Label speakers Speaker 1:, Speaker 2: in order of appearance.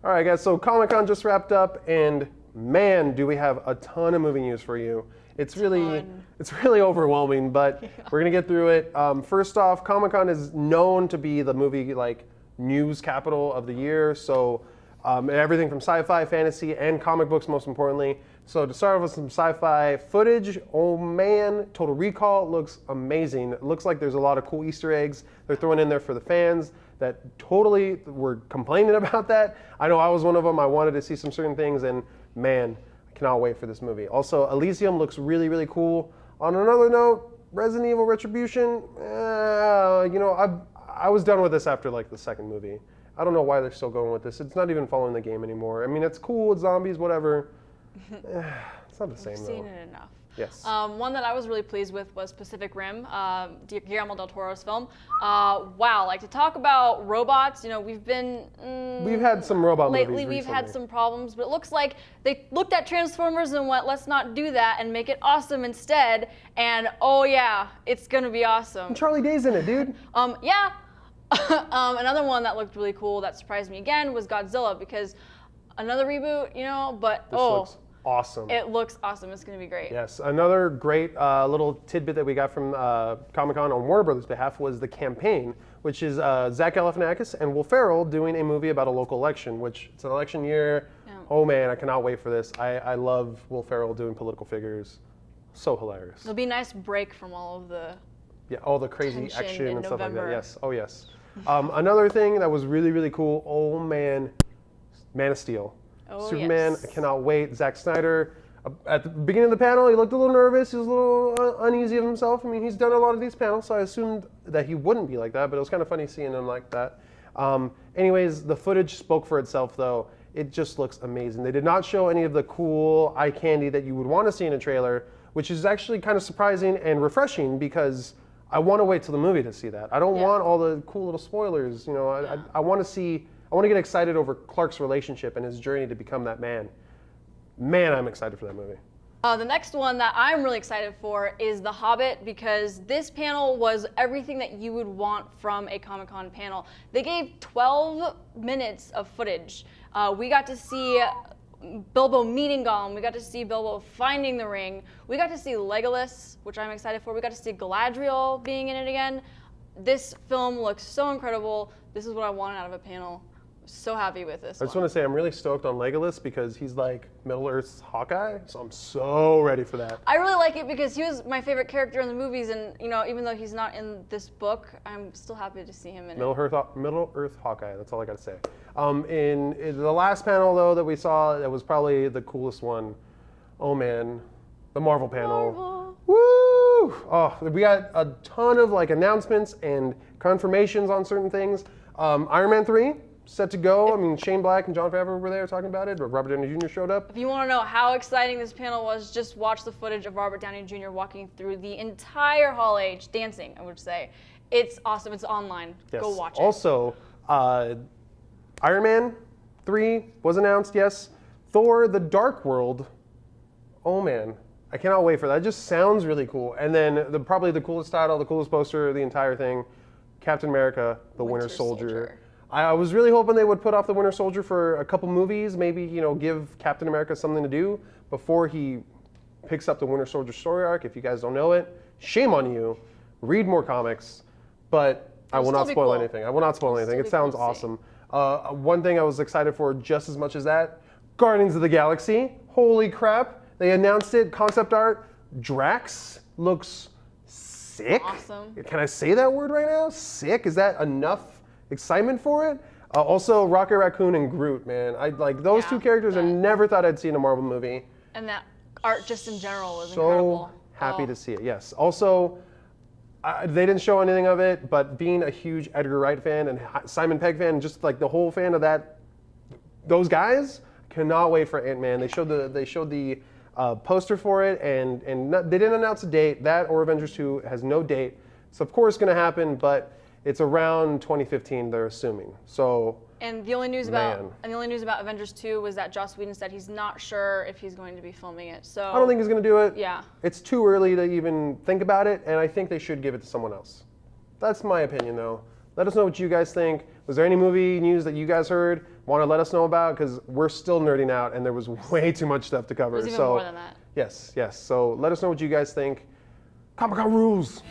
Speaker 1: All right, guys, so Comic-Con just wrapped up, and man, do we have a ton of movie news for you. It's really overwhelming, but we're gonna get through it. First off, Comic-Con is known to be the movie news capital of the year. So everything from sci-fi, fantasy, and comic books, most importantly. So to start off with some sci-fi footage, oh man, Total Recall looks amazing. It looks like there's a lot of cool Easter eggs they're throwing in there for the fans that totally were complaining about that. I know I was one of them. I wanted to see some certain things, and man, cannot wait for this movie. Also, Elysium looks really, really cool. On another note, Resident Evil Retribution, I was done with this after the second movie. I don't know why they're still going with this. It's not even following the game anymore. I mean, it's cool, it's zombies, whatever. It's not the same, though.
Speaker 2: We've seen it enough.
Speaker 1: Yes.
Speaker 2: One that I was really pleased with was Pacific Rim, Guillermo del Toro's film. Wow, to talk about robots, we've
Speaker 1: had some robot movies
Speaker 2: lately. We've had some problems, but it looks like they looked at Transformers and went, let's not do that and make it awesome instead. And oh yeah, it's gonna be awesome.
Speaker 1: And Charlie Day's in it, dude.
Speaker 2: Yeah. Another one that looked really cool that surprised me again was Godzilla, because another reboot, but
Speaker 1: this looks awesome.
Speaker 2: It looks awesome. It's going to be great.
Speaker 1: Yes. Another great little tidbit that we got from Comic-Con on Warner Brothers' behalf was the campaign, which is Zach Galifianakis and Will Ferrell doing a movie about a local election, which it's an election year. Yeah. Oh man, I cannot wait for this. I love Will Ferrell doing political figures. So hilarious.
Speaker 2: It'll be a nice break from all of the
Speaker 1: all the crazy action and stuff
Speaker 2: November.
Speaker 1: like that. Yes. Oh yes. Another thing that was really, really cool. Oh man, Man of Steel.
Speaker 2: Oh,
Speaker 1: Superman,
Speaker 2: yes.
Speaker 1: I cannot wait. Zack Snyder, at the beginning of the panel, he looked a little nervous. He was a little uneasy of himself. I mean, he's done a lot of these panels, so I assumed that he wouldn't be like that, but it was kind of funny seeing him like that. Anyways, the footage spoke for itself, though. It just looks amazing. They did not show any of the cool eye candy that you would want to see in a trailer, which is actually kind of surprising and refreshing, because I want to wait till the movie to see that. I don't want all the cool little spoilers. I want to get excited over Clark's relationship and his journey to become that man. Man, I'm excited for that movie.
Speaker 2: The next one that I'm really excited for is The Hobbit, because this panel was everything that you would want from a Comic-Con panel. They gave 12 minutes of footage. We got to see Bilbo meeting Gollum. We got to see Bilbo finding the ring. We got to see Legolas, which I'm excited for. We got to see Galadriel being in it again. This film looks so incredible. This is what I wanted out of a panel. So happy with this.
Speaker 1: I just want to say I'm really stoked on Legolas because he's like Middle Earth's Hawkeye, so I'm so ready for that.
Speaker 2: I really like it because he was my favorite character in the movies, and even though he's not in this book, I'm still happy to see him in
Speaker 1: Middle Earth Hawkeye. That's all I got to say. In the last panel though that we saw, that was probably the coolest one. Oh man, the Marvel panel.
Speaker 2: Marvel.
Speaker 1: Woo! Oh, we got a ton of announcements and confirmations on certain things. Iron Man 3. Set to go. I mean, Shane Black and Jon Favreau were there talking about it, but Robert Downey Jr. showed up.
Speaker 2: If you want to know how exciting this panel was, just watch the footage of Robert Downey Jr. walking through the entire Hall H, dancing, I would say. It's awesome. It's online.
Speaker 1: Yes.
Speaker 2: Go watch it.
Speaker 1: Also, Iron Man 3 was announced, yes. Thor, The Dark World. Oh man, I cannot wait for that. It just sounds really cool. And then probably the coolest title, the coolest poster, the entire thing, Captain America, The Winter Soldier. I was really hoping they would put off the Winter Soldier for a couple movies, maybe give Captain America something to do before he picks up the Winter Soldier story arc. If you guys don't know it, shame on you. Read more comics, but I will not spoil anything. I will not spoil anything. It sounds awesome. One thing I was excited for just as much as that, Guardians of the Galaxy. Holy crap. They announced it, concept art. Drax looks sick.
Speaker 2: Awesome.
Speaker 1: Can I say that word right now? Sick? Is that enough excitement for it? Also, Rocket Raccoon and Groot, man. I like those two characters. I never thought I'd see in a Marvel movie.
Speaker 2: And that art just in general was incredible.
Speaker 1: So happy to see it, yes. Also, they didn't show anything of it, but being a huge Edgar Wright fan and Simon Pegg fan, just the whole fan of those guys, cannot wait for Ant-Man. They showed the poster for it, and they didn't announce a date. That or Avengers 2 has no date. It's of course going to happen, but it's around 2015, they're assuming. So.
Speaker 2: And the only news about Avengers 2 was that Joss Whedon said he's not sure if he's going to be filming it. So
Speaker 1: I don't think he's going to do it.
Speaker 2: Yeah.
Speaker 1: It's too early to even think about it, and I think they should give it to someone else. That's my opinion, though. Let us know what you guys think. Was there any movie news that you guys heard, want to let us know about? Because we're still nerding out, and there was way too much stuff to cover.
Speaker 2: There's even more than that.
Speaker 1: Yes. So let us know what you guys think. Comic-Con rules.